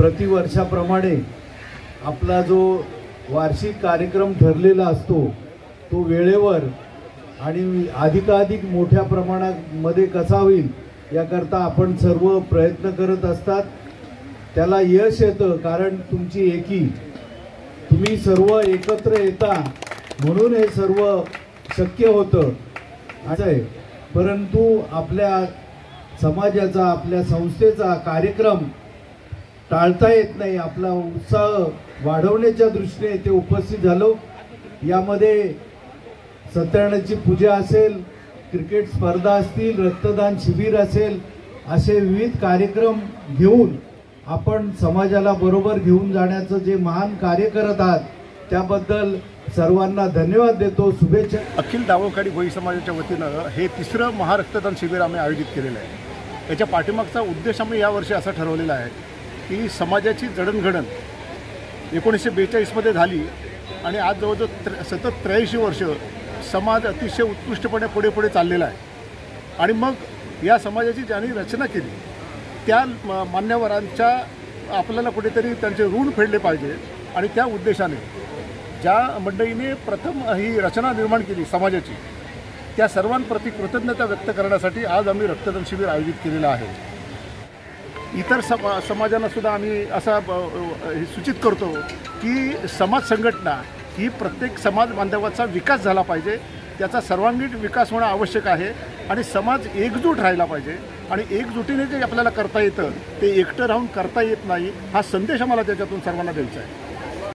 प्रतिवर्षाप्रमाणे आपला जो वार्षिक कार्यक्रम ठरलेला असतो तो वेळेवर आणि अधिकाधिक मोठ्या प्रमाणामध्ये कसा होईल याकरता आपण सर्व प्रयत्न करत असतात। त्याला यश येतं कारण तुमची एकी, तुम्ही सर्व एकत्र येता म्हणून हे सर्व शक्य होतं असं आहे। परंतु आपल्या समाजाचा आपल्या संस्थेचा कार्यक्रम टाळता येत नाही। आपला उत्साह वाढवण्याच्या दृष्टीने ते उपस्थित झालो। यामध्ये सत्यनारायणाची पूजा असेल, क्रिकेट स्पर्धा असतील, रक्तदान शिबिर असेल, असे विविध कार्यक्रम घेऊन आपण समाजाला बरोबर घेऊन जाण्याचं जे महान कार्य करत आहात त्याबद्दल सर्वांना धन्यवाद देतो, शुभेच्छा। अखिल दावोखाडी भोई समाजाच्या वतीनं हे तिसरं महारक्तदान शिबिर आम्ही आयोजित केलेलं आहे। याच्या पाठीमागचा उद्देश आम्ही यावर्षी असा ठरवलेला आहे की समाजाची जडणघडण 1942 मध्ये झाली आणि आज जवळजवळ सतत 83 वर्ष समाज अतिशय उत्कृष्टपणे पुढे पुढे चाललेला आहे। आणि मग या समाजाची ज्यांनी रचना केली त्या मान्यवरांच्या आपल्याला कुठेतरी त्यांचे ऋण फेडले पाहिजे आणि त्या उद्देशाने ज्या मंडळीने प्रथम ही रचना निर्माण केली समाजाची त्या सर्वांप्रती कृतज्ञता व्यक्त करण्यासाठी आज आम्ही रक्तदान शिबिर आयोजित केलेलं आहे। इतर समाजांना सुद्धा आम्ही असा सूचित करतो की समाज संघटना ही प्रत्येक समाज बांधवाचा विकास झाला पाहिजे, त्याचा सर्वांगीण विकास होणं आवश्यक आहे आणि समाज एकजूट राहिला पाहिजे आणि एकजुटीने जे आपल्याला करता येतं ते एकटं राहून करता येत नाही, हा संदेश आम्हाला त्याच्यातून सर्वांना द्यायचा आहे।